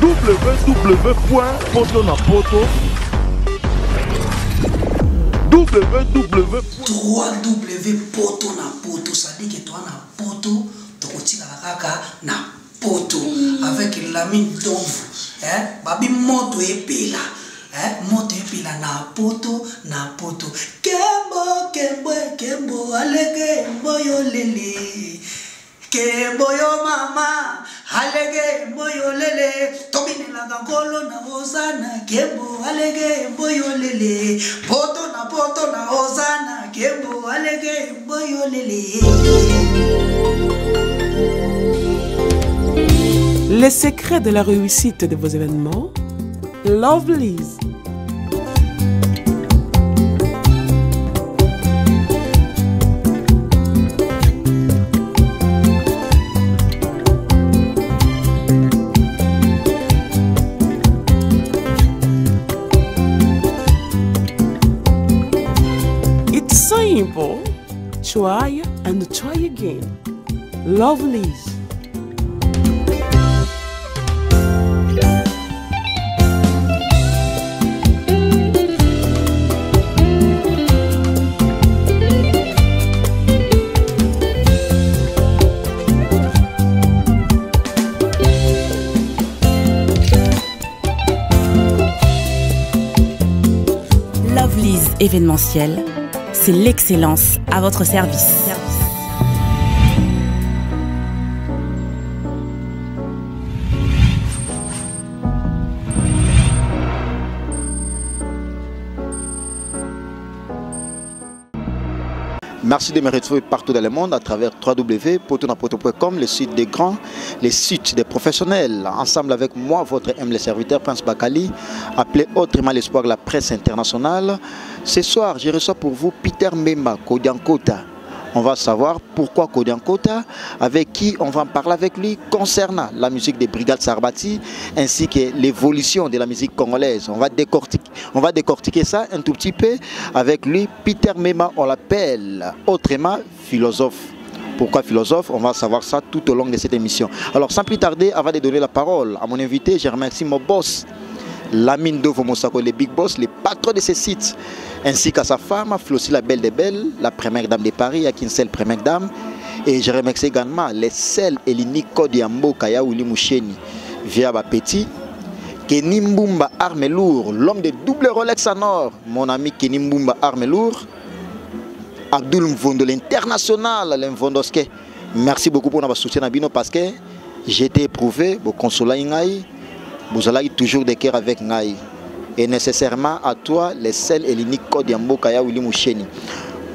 www.potonapoto www.potonapoto, ça dit que toi na poto, tu continues la kaka na poto avec la mine d'ombre, babi moto epela, moto epela na poto, kembo kembo kembo alege moyo lele, kembo yo mama alege moyo lele, tobine la gangolo na hosana, kembo alege moyo lele, poto na hosana, kembo alege moyo lele. Les secrets de la réussite de vos événements, Lovelyz. It's simple. Try and try again. Lovelyz. Lovelyz événementiel, c'est l'excellence à votre service. Merci de me retrouver partout dans le monde à travers www.potonapoto.com, le site des grands, le site des professionnels. Ensemble avec moi, votre humble serviteur, Prince Bakali, appelé autrement l'espoir de la presse internationale. Ce soir, je reçois pour vous Peter Mbemba, Kodiankota. On va savoir pourquoi Kodiankota, avec qui on va en parler avec lui concernant la musique des Brigades Sarbati ainsi que l'évolution de la musique congolaise. On va décortiquer ça un tout petit peu avec lui. Peter Mbemba, on l'appelle autrement philosophe. Pourquoi philosophe? On va savoir ça tout au long de cette émission. Alors sans plus tarder, avant de donner la parole à mon invité, je remercie mon boss, Lamine Dovo Mosako, le big boss, le patron de ce site, ainsi qu'à sa femme, Flossie la belle des belles, la première dame de Paris, Akinsel première dame. Et je remercie également les seuls et l'unique Kodiambo Kaya Ouli Moucheni, via Petit, Kenny Mbumba Arme Lourd, l'homme de double Rolex en or, mon ami Kenny Mbumba Arme Lourd, Abdul Mvondo, l'international, l'Mvondoske. Merci beaucoup pour notre soutien à Bino parce que j'ai été éprouvé, vous consolez vous allez toujours de cœur avec Ngaï. Et nécessairement à toi, les seuls et l'unique Kodiambo Kaya Ouli Moucheni.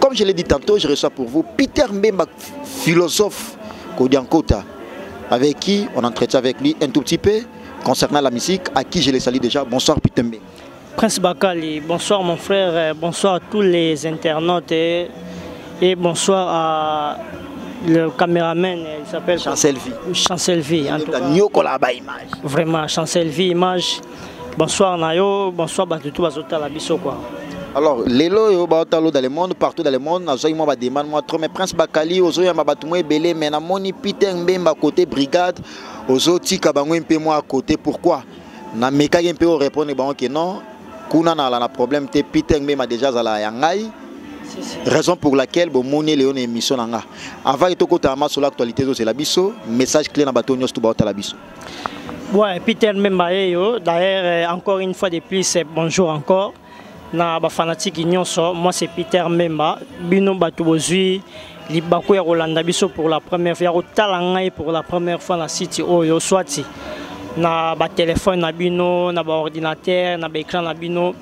Comme je l'ai dit tantôt, je reçois pour vous Peter Mbemba, philosophe Kodiankota, avec qui on entretient avec lui un tout petit peu concernant la musique, à qui je les salue déjà. Bonsoir Peter Mbemba. Prince Bakali, bonsoir mon frère, bonsoir à tous les internautes et bonsoir à le caméraman, il s'appelle Chancelvi. Chancelvi, en tout cas. Vraiment, Chancelvi, image. Bonsoir Nayo, bonsoir Batutu Bazota Labiso quoi. Alors, Lelo yo baotalo dans le monde, partout dans le monde, nazoyi moi ba demande moi trop mais Prince Bakali ozo ya mabatumo belé mais na moni Peter Mbemba côté brigade, ozo tika bango un peu moi à côté. Pourquoi? Na meka un peu répondre bango que non, kuna na la problème te Peter Mbemba déjà za la yangai. Raison pour laquelle bon moni Léon émission nanga. Avant de côté ma sur l'actualité de la biso, message clé na bato nyos tout baota la biso. Ouais, Peter Mbemba yo, d'ailleurs encore une fois de plus bonjour encore. Na ba fanatique nyonso, moi c'est Peter Mbemba, bino bato bozui libako ya Rolanda biso pour la première fois, ya talanga pour la première fois na site oyo swati. Na ba téléphone na bino, na ba ordinateur, na ba écran na bino.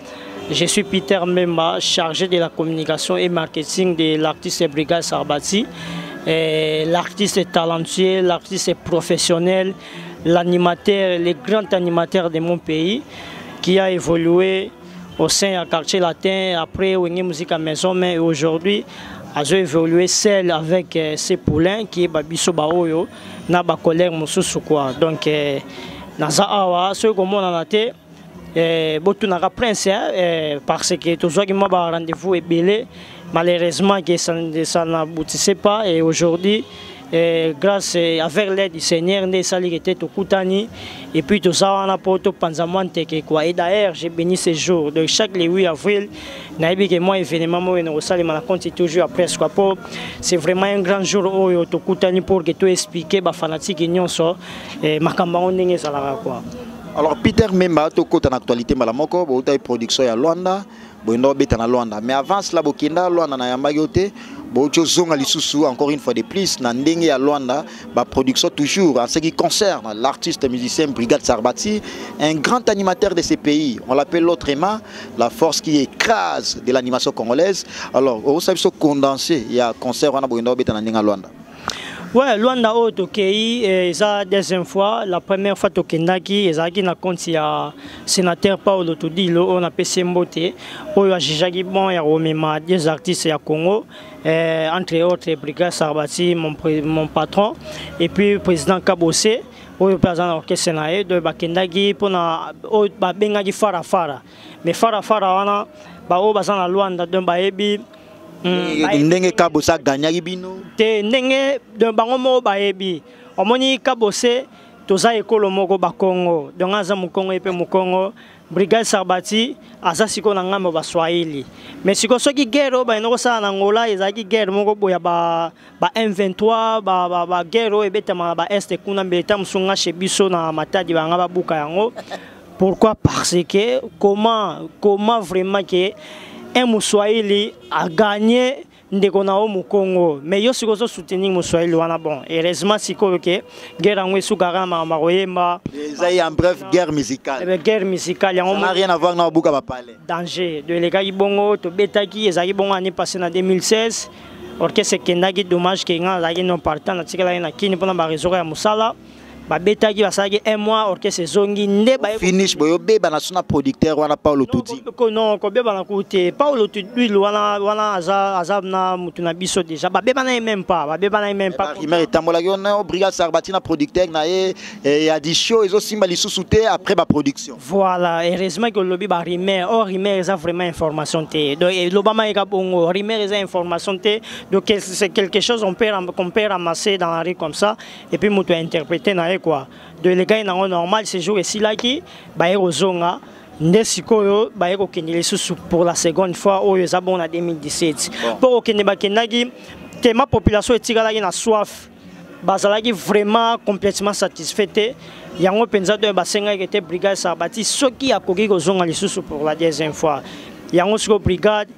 Je suis Peter Mbemba, chargé de la communication et marketing de l'artiste Brigade Sarbati. L'artiste est talentueux, l'artiste est professionnel, l'animateur, le grand animateur de mon pays qui a évolué au sein du quartier latin, après Wenge Musique à Maison, mais aujourd'hui a évolué seul avec ses poulains qui est Babiso Baoyo, na ba collègue Moussou quoi. Donc, Naza Awa, ce que mon anaté. Prince parce que tout ça qui m'a rendez-vous est belé malheureusement que ça n'aboutissait pas et aujourd'hui grâce avec l'aide du Seigneur nde sali était Tokutani et puis tout ça on a pour tout panzamante quoi. Et d'ailleurs j'ai béni ces jours de chaque le 8 avril naïbi que moi événement moi no sali mala compte toujours après quoi. C'est vraiment un grand jour au Tokutani pour que tout expliquer ba fanatique nyonso makamba ndenge sala quoi. Alors Peter Memba to kota na actualité malamoko bo ta production ya Luanda bo ndo beta na Luanda mais avant cela bokenda Luanda na yambaki ote bo zonga lisusu encore une fois de plus na ndenge ya Luanda ba production toujours en ce qui concerne l'artiste musicien Brigade Sarbati, un grand animateur de ces pays, on l'appelle autrement la force qui écrase de l'animation congolaise. Alors au savez so condensé il y a concert on a bo ndo beta na ndenge Luanda. Ouais, Luanda au Tokei, ça deuxième fois, la première fois Tokendaki, ezaki na compte ya sénateur Paulo Tudilo, on a PC Mbote, oyo ajijaki bon ya romema des artistes ya Congo, entre autres Brigade Sarbati, mon patron, et puis président Kabose, oyo président orchestre nae de bakendaki pona o ba bengaki farafara. Mais farafara wana ba o bazana Luanda don ba ebi ndenge Kabosa ganyaki bino te ndenge de bango mo baebi omoni Kabose toza ekolo moko ba Congo donc aza mukongo epe mukongo Brigade Sarbati aza siko na ngambo ba Swahili mais siko soki guerre ba inoko sa na Angola ezaki guerre moko boya ba M23 ba guerre ebetama ba est kuna mbeta musunga shebiso na matadi banga ba buka yango. Pourquoi? Parce que comment vraiment que un Mouswahili a gagné ndekona au Congo mais yo siko soutenir Mouswahili wana bon heureusement siko que guerre ngwe sukara maroyemba ça en bref guerre musicale yango n'a rien à voir na buka ba parler danger de lekaki bongo to betaki ezaki bongo année passée na 2016 orchestre kendaki dommage que nga zaki non partant na tikala na kini pona ba réseau ya musala babetaki basaki un mois orchestre zongi nde ba finish boyo beba na sona producteur wana Paulo Tudi non ko beba na côté Paulo Tudi wana azab na mutuna biso déjà ba beba na même pas mais tambola yo Brigade Sarbati na producteur na et a dit show ezo simba lisusu te après ba production voilà heureusement que lobby ba rimer ça vraiment information te donc lobama eka bongo rimer ça information te donc c'est quelque chose on peut ramasser dans la rue comme ça et puis mutu interpréter na quoi de les gars normal ces jours ici là qui ba rozonga ndesikoyo ba eko kenile susu pour la seconde fois au Zabon en 2017 pour que ne ba kenagi tema population etikala na soif bazalaki vraiment complètement satisfait yango penza de basenga qui était Brigade Sarbati soki akoki kozonga lisusu pour la deuxième fois yango siko brigade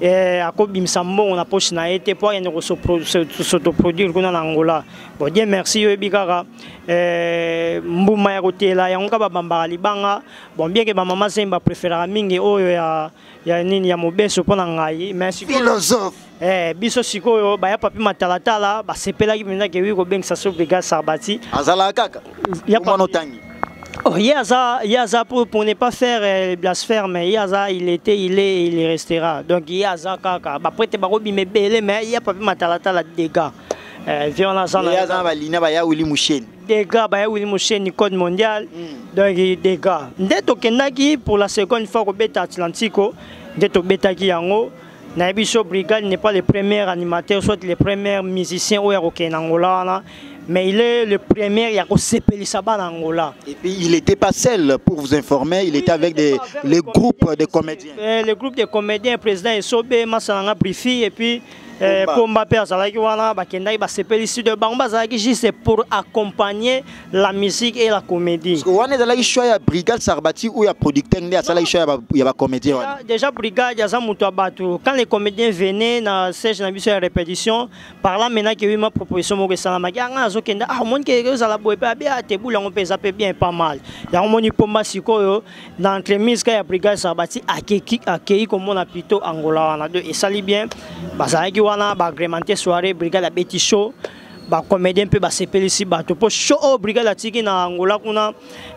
akobimisa mbongo na poche na été pour ene s'autoproduire kuna na Angola bon Dieu merci yo bikaka mbuma ya kotela yango ka babamba libanga bon bien que ba mama zemba préférera mingi oyo ya nini ya mobeso pona ngai merci philosophe biso sikoyo ba ya papi matalatala ba sepelaki mena ke wi ko bengisa so Brigade Sarbati azala kaka ya mwana tangi. Oh, Yaza pour ne pas faire blasphème, Yaza il est et il restera. Donc Yaza kaka, après te barobi me belé mais il y a pas matalata la dégâts. Violence en Yaza va lina ba ya Willy Mouchen. Dégâts ba ya Willy Mouchen code mondial. Donc dégâts. Ndeto kenaki pour la seconde fois au beta Atlantico, ndeto beta ki yango. Naibiso Brigade n'est pas le premier animateur, soit le premier musicien au Angola. Mais il est le premier à en Angola. Et puis il n'était pas seul pour vous informer, il était avec les groupes de comédiens. Le groupe de comédiens, président Esobe, Massalanga Brifi et puis Pomba Père Zalaki wana bakenda ba sepeli ici de Bamba Zalaki juste pour accompagner la musique et la comédie. Parce que wana Zalaki choya Brigade Sarbati ou ya producteur ndé Zalaki choya ya ba comédien wana. Déjà Brigade ya za muto abatu quand les comédiens venaient na siège na biso ya répétition par là maintenant que ma proposition mo salama nga azokenda mon ke za la boye pa bien te boula on pesa pe bien pas mal. Ya moni Pomba sikoyo dans entremise ka ya Brigade Sarbati akeki comme on a plutôt Angola wana de et sali bien bazalaki wana ba agrémenté soirée Brigade la Betty Show ba comédien pe ba sepeli ici ba to po show Brigade la tiki na Angola kuna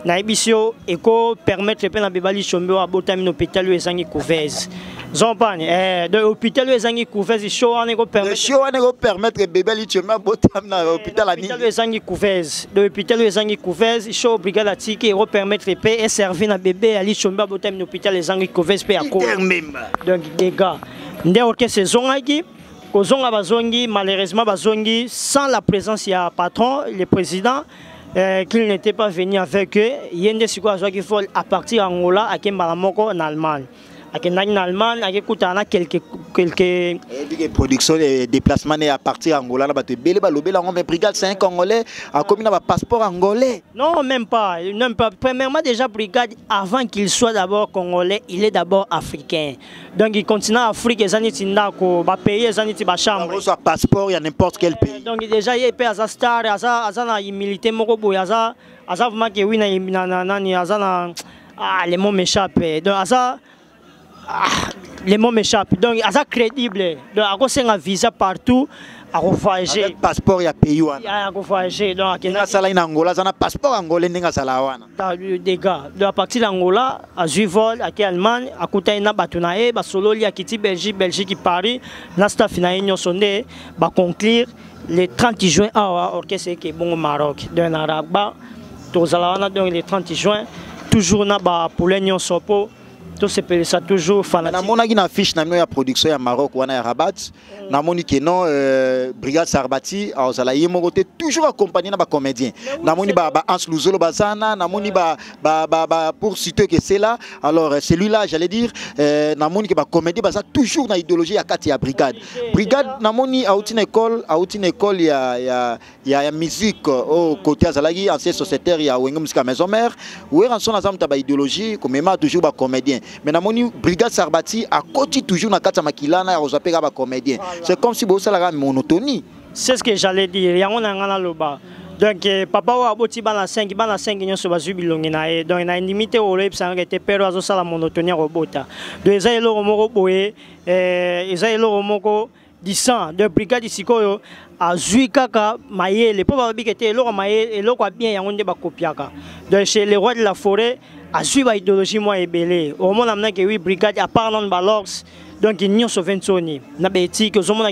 na ebisio eko permettre pe na bebali chombe wa botami no hôpital ezangi couvez zompane de hôpital ezangi couvez show wana eko permettre bebali chombe botami na hôpital ani ezangi couvez de hôpital ezangi couvez show Brigade la tiki eko permettre pe et servir na bébé ali chombe botami no hôpital ezangi couvez pe ako donc des gars nde orchestre zongaki Kozonga bazongi, malheureusement bazongi, sans la présence du patron, le président, qu'il n'était pas venu avec eux. Yende Siko qu'il faut à partir d'Angola, à Kembalamoko en Allemagne. En Allemagne, à quelques production et déplacement à partir d'Angola, la brigade c'est un Congolais, a commis un passeport angolais. Non, même pas. Premièrement, déjà, brigade, avant qu'il soit d'abord congolais, il est d'abord africain. Donc, il continue à Afrique, les années Tindako, pays, les années Tibacham. Il a un passeport, il y a n'importe quel pays. Donc, déjà, il est à star, à militaire, à vraiment que oui, les mots m'échappent. Donc, les mots m'échappent. Donc, c'est crédible. Donc, à cause d'un visa partout, à voyager. Avec passeport, il y a pays. À voyager. Donc, il y a un Angola, il y a un passeport angolais. Des gars. Donc, à partir d'Angola, à Zuvol, à Allemagne, à Koutaïna, Batounae, à Solo, à Kiti, Belgique, Paris, Nasta, Finaïnion, Sondé, à conclure le 30 juin à Orchestre qui est bon au Maroc. Donc, en Arabe, le 30 juin, toujours pour l'Union Sopo. Tout ça toujours fanatique. On a une affiche de la production à Maroc ou à Rabat. On a dit que non, Brigade Sarbati, toujours accompagné par comédien. On a dit Hans Louzolo Bazana, pour citer que c'est là. Alors celui-là, j'allais dire, on a dit que comédien toujours dans l'idéologie à Katia Brigade. Brigade, on a dit à une école, il y a la musique au côté Azalagi, ancien sociétaire, il y a Wengom Musica Maison Mère. Où est en son ensemble de l'idéologie, comme toujours comédien. Mais dans mon brigade Sarbati, à côté toujours dans la Makilana, on s'appelle un comédien. C'est comme si vous avez une monotonie. C'est ce que j'allais dire. Il y a un loba. Donc, papa a aboti bana 5 millions sur basu bilongina. Donc, il a une limite au rep, ça a été perdu à la monotonie robota. Donc, ils ont le romoko boé, ils ont le romoko disant de brigade ici quoi à Zuikaka maye les pauvres qui étaient là maye et là quoi bien y a on débat copiaka. Donc, chez les rois de la forêt. À suivre l'idéologie moi et belé au moment où que oui brigade à part non balox donc il n'y a sauvensoni na beti que au moment où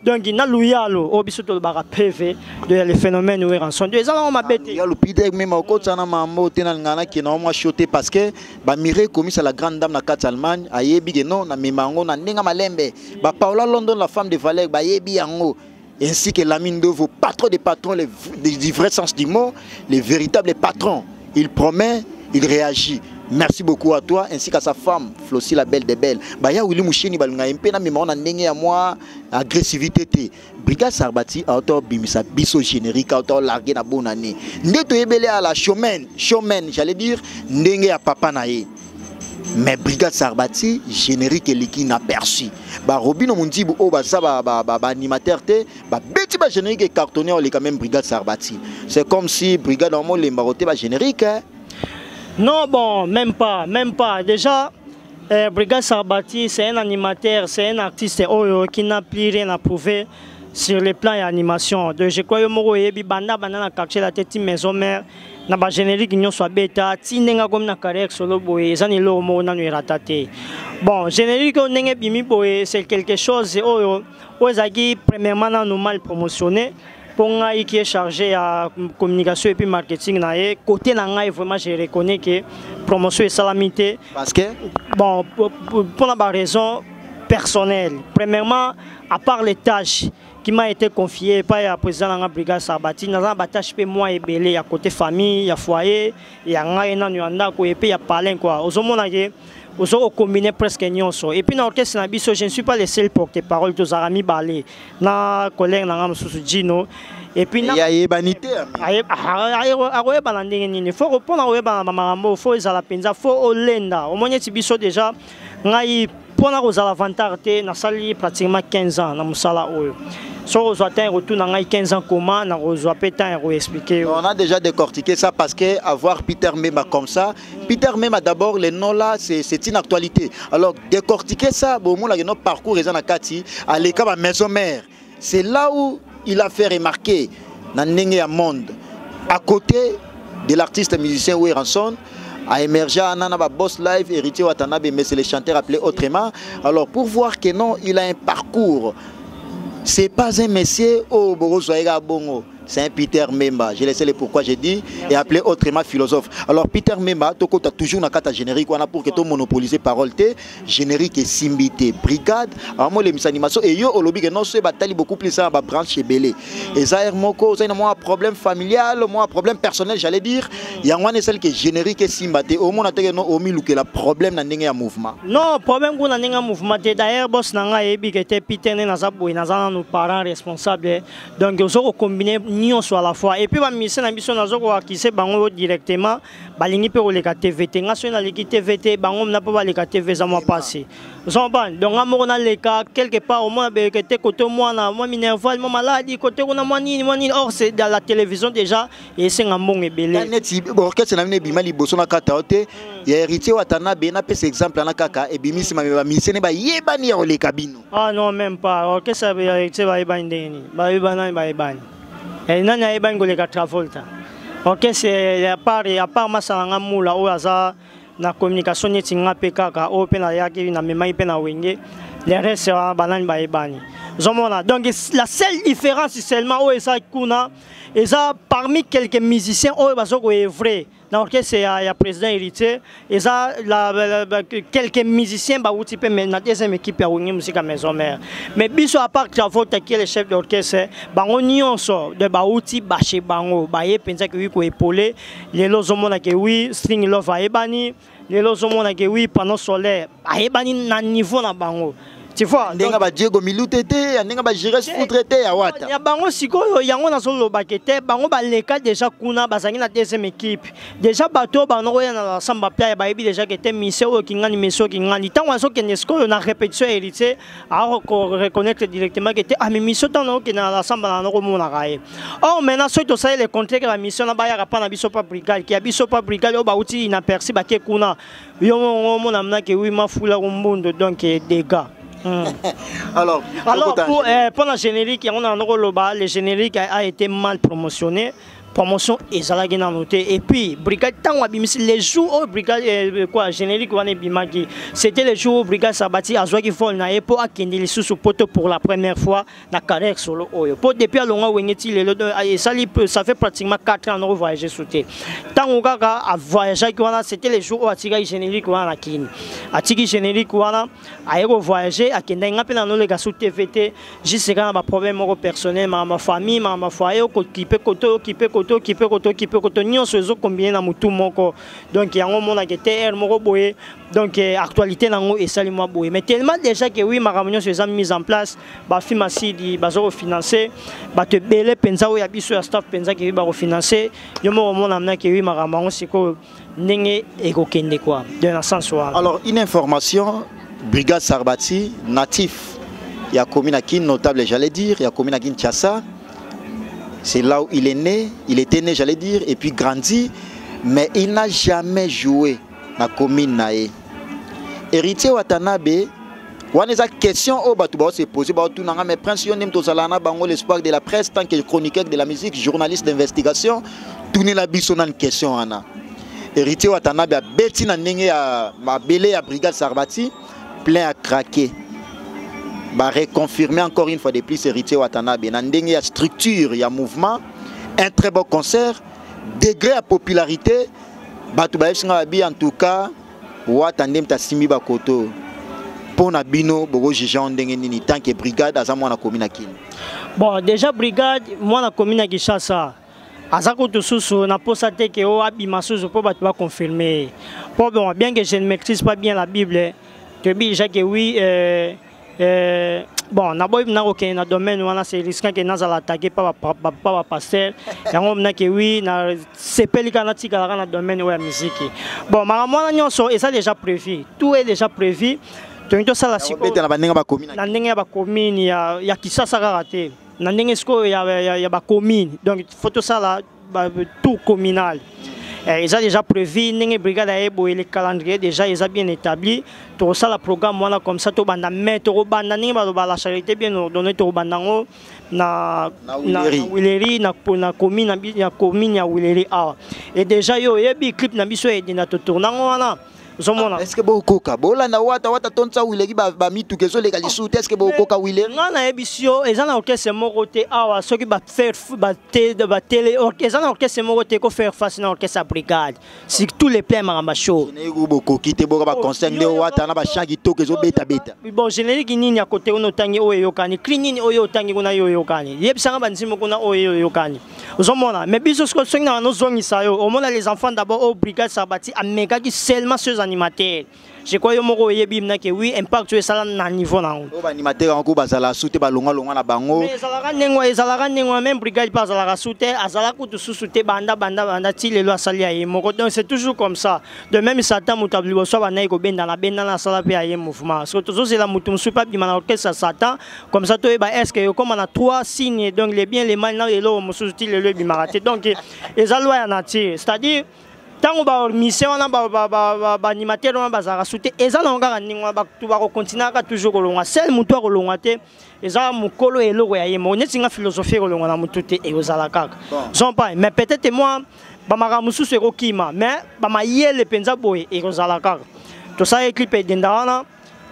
donc il n'a loyal au biso to ba PV de les phénomènes où rançon deux ans on m'a bêté il y a le pide même au côté na mambo tena ngana qui na moi choté parce que ba mire commis à la grande dame na kat Allemagne ayebi que non na memango na ndinga malembe ba Paola London la femme de Valère ba yebi yango ainsi que Lamine de vos patrons des patrons du vrai sens du mot les véritables patrons il promet. Il réagit. Merci beaucoup à toi ainsi qu'à sa femme, Flossie la belle des belles. Baya Willy Moucheni balunga impena mais on a ndenge à moi agressivité. Brigade Sarbati a auto bimisa biso générique a auto largué na bonne année. Ndeto ebele à la showman, j'allais dire ndenge à papa naé. Mais Brigade Sarbati générique liki inaperçu. Ba Robino Mundibu o ba animateur te ba beti ba générique cartonné on les quand même Brigade Sarbati. C'est comme si Brigade en mot les maroté ba générique hein? Non, bon, même pas. Déjà, Brigade Sarbati, c'est un animateur, c'est un artiste qui n'a plus rien à prouver sur les plans et animation. Donc, je crois que je banda na quartier la tête maison mère, na ba générique n'y soit bêta, tinenga comme na carrière solo boy, zani lo mo na nuit ratate. Bon, générique on n'est bimi boy, c'est quelque chose zagi premièrement nous mal promotionné. Pour moi qui est chargé à communication et puis marketing côté nanga vraiment je reconnais que promotion et salamité parce que bon pour la raison personnelle premièrement à part les tâches qui m'a été confiées par le président de la brigade Sarbati dans la tâche pe moi et belé à côté famille à foyer et à ngana nuanda ko et puis à parler quoi aux hommes Vous avez combiné presque nyonso. Et puis dans l'orchestre je ne suis pas le seul porte-parole de Zarami Balé. Na collègue na Gino. Et puis il y a ébanité. Il faut répondre à Mamambo, il faut les alapenza, il faut Olenda. Au moins biso déjà ngai pona aux alavantarté na sali pratiquement 15 ans na musala oyo. So on atteint retour dans 15 ans comment na reçoit pétain expliquer. On a déjà décortiqué ça parce que avoir Peter Mema comme ça, Peter Mema d'abord les noms là c'est une actualité. Alors décortiquer ça bon mon notre parcours les Kati à l'école à maison mère. C'est là où il a fait remarquer dans Nenge monde à côté de l'artiste musicien Oué Ranson a émergé Anana Boss Live héritier Watanabe mais c'est le chanteur appelé autrement. Alors pour voir que non, il a un parcours. C'est pas un monsieur au Borozoaïga Bongo. c'est un Peter Memba. Je laisse le pourquoi j'ai dit et appelé autrement philosophe. Alors Peter Memba, tu as toujours une carte générique pour que tu monopolises parole générique et simbité brigade. Alors moi les animations et yo au lobby que non c'est batali beaucoup plus ça branche chez Belé. Et ça moko ça un problème familial, moi problème personnel j'allais dire. Il y a une celle qui est générique et simbaté. Au moins on a au milieu que le problème n'a pas mouvement. Non problème qu'on a un mouvement. D'ailleurs boss nanga ebi que était Peter ne nazabou nazana nos parents responsables. Donc ils ont combiné nion soit à la fois. Et puis ma mission na mission nazoko qui c'est bango directement balingi pe le TVT national qui TVT bango n'a pas le TV ça m'a passé. Donc on a les cas quelque part au moins que t'es côté moi na moi minerval moi maladie côté on a moi ni or c'est dans la télévision déjà et c'est un bon belé. Orchestre na bima liboso na kata ote ya héritier Watanabe na pese exemple na kaka et bimisi ma mission ba yebani ya le cabino. Ah non même pas orchestre ba héritier ba yebani ndeni ba yebani et nani ya yebani go le Travolta. Orchestre à part masanga mula o aza na communication neti nga pe kaka o pe na yaki na memai pe na wenge les restes banani ba yebani. Donc la seule différence c'est seulement o esa kuna esa parmi quelques musiciens o bazoko est vrai. Donc c'est ya président héritier et ça quelques musiciens ba outi pe na deuxième équipe ya wenge musique maison mère. Mais biso à part Travolta qui est le chef d'orchestre bango nyonso de ba outi ba chez bango ba ye penza que oui ko épauler les lozomona que oui string love a ebani les lozomona que oui panneau solaire a ebani na niveau na bango. Tu vois, donc ba Diego Milutete, ndenge ba Jires Foutrete ya wata. Ya bango sikoyo yango na solo bakete, bango ba leka déjà kuna bazangi na deuxième équipe. Déjà bato bango ya na samba pia ba yebi déjà que te mission o kingani meso kingani. Tant wazo que nesko na répétition héritier a reconnaître directement que te a mission tant no que na la samba na ko mona gae. Or maintenant so to ça le contraire que la mission na ba ya pa na biso pa brigade, qui a biso pa brigade o ba uti na perci ba ke kuna. Yo mona mna que oui ma fula rumbundo donc des gars. Alors pour la générique, le générique a été mal promotionné. Promotion et ça l'a noté. Et puis, Brigade les jours où Brigade générique c'était les jours où Brigade Sabati a joué qui font na pour akindi sous poteau pour la première fois na carrière solo oyo. Pour depuis à longa wengeti ça fait pratiquement 4 ans on voyager sauter. Tant on a voyagé c'était les jours où Atiga générique wana kini. Atiga générique wana a voyager akenda ngape na no le gasu TVT juste quand ma problème personnel ma famille ma foyer occuper koto nyonso ezo combiner na mutu moko donc yango mona ke TR moko boye donc actualité nango esali moi boye mais tellement déjà que oui makambo nyonso eza mise en place ba fimasidi bazo financer ba te belé penza o ya biso ya staff penza ke ba financer yo mo mona na ke oui makambo siko ndenge ekokende quoi de la sens. Alors une information Brigade Sarbati natif il y a commune à Kin notable j'allais dire il y a commune à Kinshasa. C'est là où il est né, il était né, j'allais dire, et puis grandi, mais il n'a jamais joué dans la commune nae. Héritier Watanabe, on a des questions au Batouba se poser, mais Prince Yonem Tozalana, Bango, l'espoir de la presse, tant que chroniqueur de la musique, journaliste d'investigation, tourner la bison dans une question. Héritier Watanabe a bêti dans a belé à Brigade Sarbati, plein à craquer. Bah reconfirmer encore une fois de plus héritier Watanabe. Il y a structure, il y a mouvement, un très beau concert, degré à popularité. En tout cas, Watandem ta simi bakoto. Pour Nabino, Bogo Jijan Ndengeni, tant que brigade, à moi na commune. Bon, déjà brigade, moi na commune à Kinshasa. Azako Tosusu n'a pas saté que o abimasu je peux pas confirmer. Bon, bien que je ne maîtrise pas bien la Bible, je dis déjà que oui. Bon, n'abord na aucun na domaine où on a ces risques que nous allons attaquer par pasteur. Et on a que oui na c'est pas le cas na domaine où la musique. Bon, maman et ça déjà prévu. Tout est déjà prévu. Donc ça la siko. Na ndenge ba commune ya Kisasa raté. Na ndenge sko ya ba commune. Donc photo ça là tout communal. Ils ont déjà prévu, les brigades le calendrier déjà ils ont bien établi. Tout ça le programme voilà comme ça tout banda mettre au banda la charité bien donné tout bandango na Wileri na commune ya Wileri a. Et déjà yo yebi clip na biso et na tournango wana. Est-ce que beaucoup kabola na wata tonsa wileki ba mitu kezo les galisuté est-ce que beaucoup ka wile ngana ebisio ezana orchestre moko te awa soki ba faire ba télé ezana orchestre moko te ko faire face na orchestre brigade sur tous les plans maramba show ne beaucoup kité boka ba concert de wata na ba changi to kezo beta bon générique nini ya côté ono tangi oyo yokani cleaning oyo tangi kuna yo yokani yebisanga banzimo kuna oyo yokani ozomona mais biso ce que soki na no zongisa yo omona les enfants d'abord au brigade sabati ameka qui seulement ceux animateurs je crois yo moko yebi na ke oui impact tu ça na niveau na ngo ba animateur en ko bazala soute ba longa na bango mais ezalaka nengo même brigade pas azalaka soute azala kutu soute banda ti lelo asali aye moko donc c'est toujours comme ça de même Satan mutabli bo so ba na ko benda na sala pe aye mouvement so to c'est la mutum super bi mana orchestre Satan comme ça to ba est-ce que comme on a trois signes donc les biens les mal na lelo musuti lelo bi maraté donc ezalwa ya nature c'est-à-dire tango ba mission wana ba animateur wana bazaka soute eza na ngaka ningwa ba tu ba continuer ka toujours kolonga seul mutu kolonga te eza mukolo eloko ya yemo neti nga philosophie kolonga na mutu te e ozala kaka sont pas mais peut-être moi ba makamusu se kokima mais ba mayele penza boye e ozala kaka to ça équipe dendana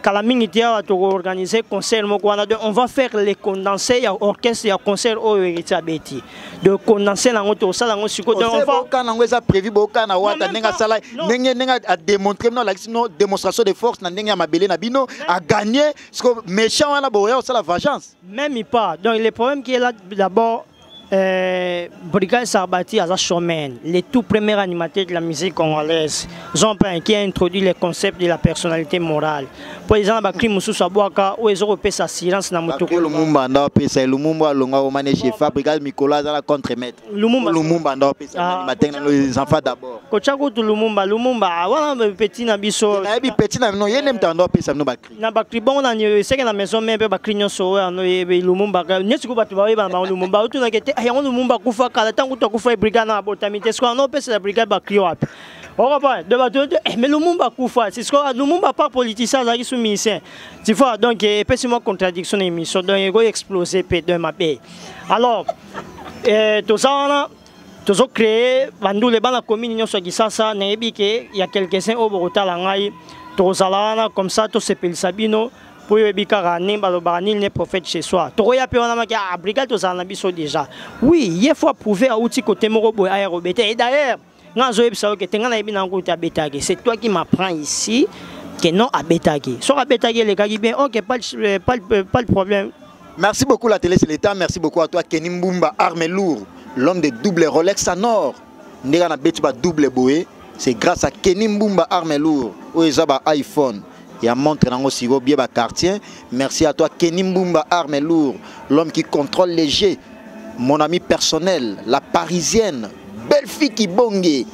kala mingi tia to organiser concert moko wana on va faire les condensés ya orchestre ya concert oyo etia beti de condenser na ngoto sala ngo siko donc on va kana ngweza prévu boka na wata nenga sala nenga a démontrer non la démonstration de force na nenga mabele na bino a gagner parce que méchant wana boya sala vengeance même pas donc le problème qui est là d'abord Brigade Sabati à Chomen, les tout premiers animateurs de la musique congolaise, Jean-Pain qui a introduit les concepts de la personnalité morale. Pour exemple, Bakri Moussou Sabouaka, où ils ont repéré sa silence dans Motoko. Lumumba, non, c'est Lumumba, Longa, Omane, chef, Brigade Nicolas, dans la contre-maître. Lumumba, non, c'est animateur, les enfants d'abord. Kochako to Lumumba, voilà petit Nabiso. Petit Nabino, il y a un temps d'opé, ça nous Bakri. Bakri, bon, on a la maison, mais Bakri Nyoso, Lumumba, Nesco Batuba, Lumumba, tout n'a été. Lumumba kufa kala tangu to kufa brigade na botamite sko no pesa la brigade ba kriop on va pas de bateau mais Lumumba kufa c'est ce que Lumumba pas politicien ça qui sous musicien tu vois donc pèsement contradiction émission donc il go exploser p de ma paix alors tout ça on a toujours créé bandu le bana commune nyo so kisasa na ebike il y a quelques-uns au Bogota la ngai to salana comme ça to sepel sabino pour bikara nimba lo banil ne prophète chez soi to ya pe wana maki a brigade to sana biso déjà oui il faut prouver à outil côté moko boy aérobete et d'ailleurs ngazo ebisa que tenga na ebina ngouta betaki c'est toi qui m'apprends ici que non à betaki so à betaki les gars bien OK pas de problème. Merci beaucoup la télé c'est l'état merci beaucoup à toi Kenny Mbumba arme lourd l'homme de double Rolex en or ndega na beti ba double boé c'est grâce à Kenny Mbumba arme lourd ou ezaba iPhone. Il y a montré dans le bien quartier. Merci à toi, Kenny Mbumba, arme lourd, l'homme qui contrôle les jets, mon ami personnel, la parisienne, belle fille qui bongue,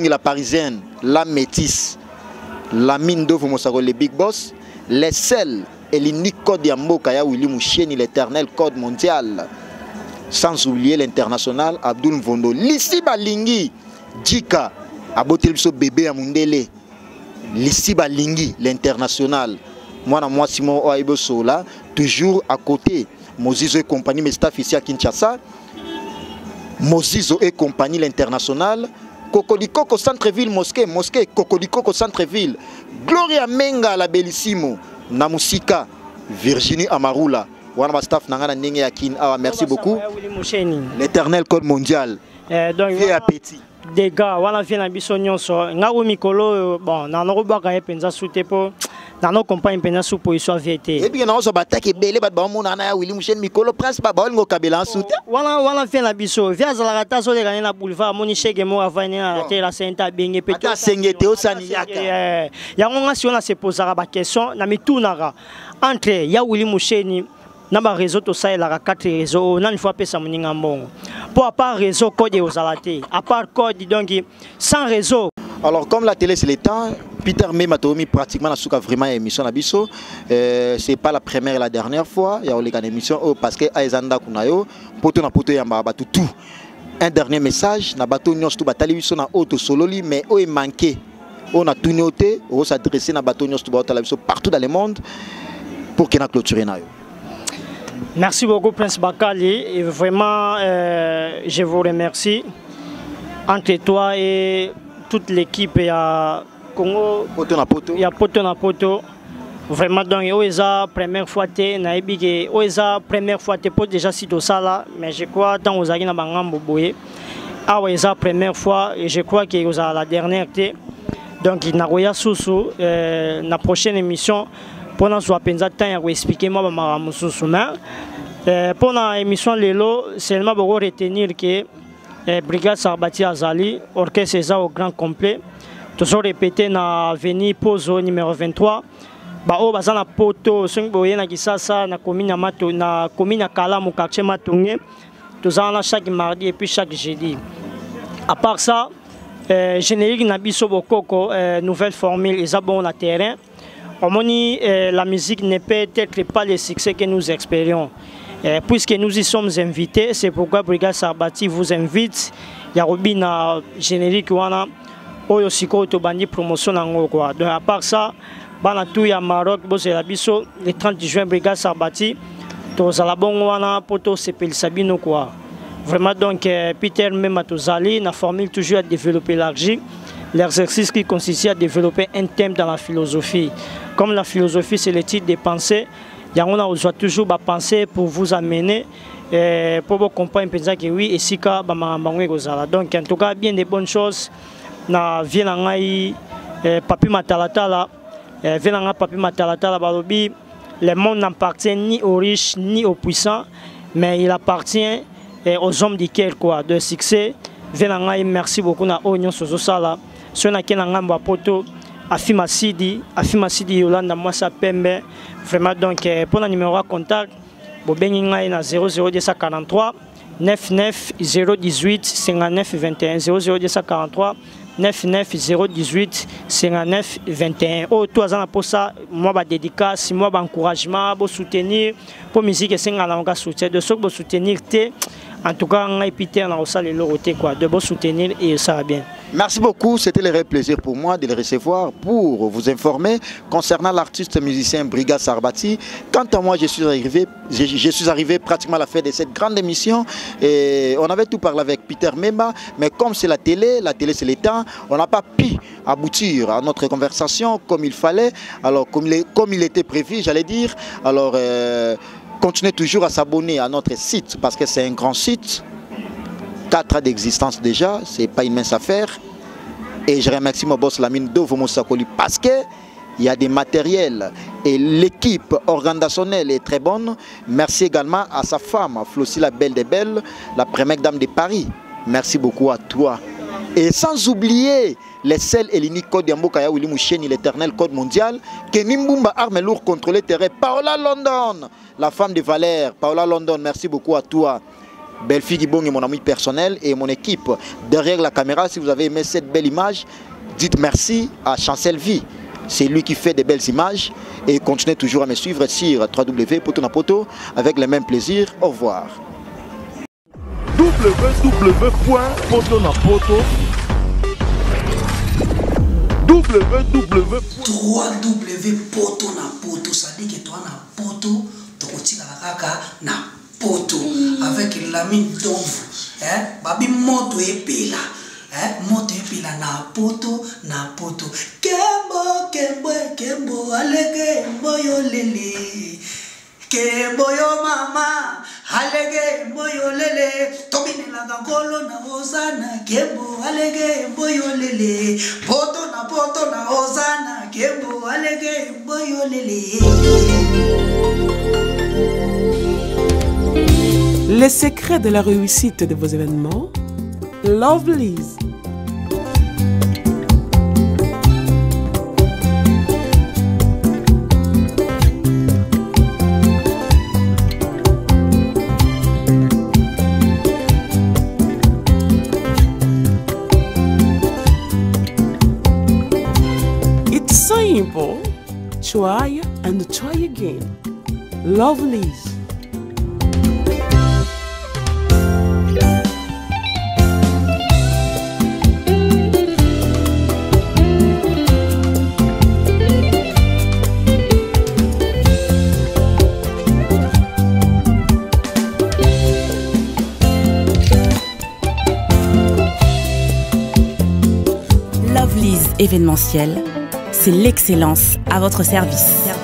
la parisienne, la métisse, la mine d'eau, les big boss, les sels et l'unique code Yamboka, Willy Moucheni, l'éternel code mondial, sans oublier l'international, Abdul Mvondo, Lissi Balingi, Djika, Abotelso bébé à Mundele. Lissi Balingi, l'international. Moi, Simon Oaibo Sola, toujours à côté. Mozizo et compagnie, mes staff ici à Kinshasa. Mozizo et compagnie, l'international. Kokodikoko Centre-Ville, mosquée, Kokodikoko Centre-Ville. Gloria Menga, la bellissimo. Namusika, Virginie Amarula. Wana staff Nangana Nenge Yakin. Merci beaucoup. L'éternel code mondial. Vieux appétit. Des gars, voilà vient la bisognon so ngao mikolo bon na no baka e penza soute po na no compagnie penza sou position vérité et bien na so bataki belé bat ba mona na Willy Mouchen mikolo prince ba ngo kabela soute voilà vient la biso via za la taso de gagner la boulevard moni chege mo avani na la la senta benge pe ta sengete osani yaka ya ngonga si on a se posera ba question na mitunaka entre ya Willy Mouchen na ba réseau to ça la 4 réseaux na une fois pesa moninga mbongo pour à part réseau code aux alaté à part code donc sans réseau. Alors comme la télé c'est le temps Peter Mematomi pratiquement na souka vraiment émission na biso c'est pas la première et la dernière fois il y a les émission parce que aizanda kunayo poto na poto yamba ba tout un dernier message na bato nyos tout batali biso na auto sololi mais o est manqué on a tout noté on s'adresser na bato nyos tout batali biso partout dans le monde pour que na clôturer na yo. Merci beaucoup Prince Bakali et vraiment je vous remercie entre toi et toute l'équipe Congo. Poto na poto. Il y a poto na poto. Vraiment, donc, c'est la première fois que c'est la première fois que déjà si tout ça là, mais je crois que vous avez na bangambo boye. Ah ouais, c'est la première fois et je crois que vous avez la dernière. Donc, il y a sous la prochaine émission pour nous expliquer moi pour l'émission Lelo, seulement pour retenir que Brigade Sarbati Azali, orchestre est au grand complet. Toujours répété dans Avenue Pozo numéro 23. Bao bazana poto songi boye na Kisasa na commune na Kalamu quartier Matungé. Tous en chaque mardi et puis chaque jeudi. À part ça, générique na biso bokoko nouvelle formule ils bon na terrain. La musique ne peut être pas le succès que nous espérions. Puisque nous y sommes invités, c'est pourquoi Brigade Sarbati vous invite. Il y a Robin générique wana oyo siko to bandi promotion nango quoi. Donc à part ça, bana tout ya Maroc bosse la biso le 30 juin Brigade Sarbati to zala bon wana poto sepel sabino quoi. Vraiment donc Peter même tozali na formule toujours à développer l'élargie. L'exercice qui consistait à développer un thème dans la philosophie. Comme la philosophie c'est le titre des pensées, on a toujours penser pour vous amener pour vous comprendre que oui et si ka donc en tout cas bien des bonnes choses na vienangai papi matalatala vienanga papi matalatala balobi le monde n'appartient ni aux riches ni aux puissants mais il appartient aux hommes du cœur quoi de succès vienangai merci beaucoup na onyo sozo sala sona kenanga mbapoto Afima Sidi Yolanda Mwasa Pembe. Vraiment donc pour le numéro de contact, vous pouvez na 00243 99 018 59 21 00243 99 018 59 21. Oh toi ça pour ça moi ba dédicace, moi ba encouragement, pour soutenir pour musique et singala on va soutenir de ceux pour soutenir té. En tout cas, on a Peter dans le loroté quoi, de beau soutenir et ça va bien. Merci beaucoup, c'était le réel plaisir pour moi de le recevoir pour vous informer concernant l'artiste musicien Brigade Sarbati. Quant à moi, je suis arrivé pratiquement à la fin de cette grande émission et on avait tout parlé avec Peter Memba, mais comme c'est la télé c'est l'État, on n'a pas pu aboutir à notre conversation comme il fallait, alors comme il était prévu, j'allais dire, alors continuez toujours à s'abonner à notre site parce que c'est un grand site. 4 ans d'existence déjà, c'est pas une mince affaire. Et je remercie mon boss Lamine Dovo Moussakoli parce que il y a des matériels et l'équipe organisationnelle est très bonne. Merci également à sa femme, Flossie la belle des belles, la première dame de Paris. Merci beaucoup à toi. Et sans oublier les seuls et l'unique code Yambokaya Willy Moucheni, l'éternel code mondial, que Nimbumba arme lourd contre le terrain. Paola London, la femme de Valère. Paola London, merci beaucoup à toi. Belle-fille Gibong est mon ami personnel et mon équipe derrière la caméra. Si vous avez aimé cette belle image, dites merci à Chancel Vie. C'est lui qui fait des belles images et continuez toujours à me suivre sur www.potonapoto avec le même plaisir. Au revoir. www.potonapoto www.potonapoto ça dit que toi na poto to kotika la kaka na poto avec Lamine Domvu babi moto epela moto epela na poto kembo alege mboyo lele kembo yo mama alege mboyo lele tobine la gangolo na hosana kembo alege mboyo lele poto na hosana kembo alege mboyo lele. Les secrets de la réussite de vos événements, Lovelyz. It's simple. Try and try again. Lovelyz. Lovelyz événementiel, c'est l'excellence à votre service.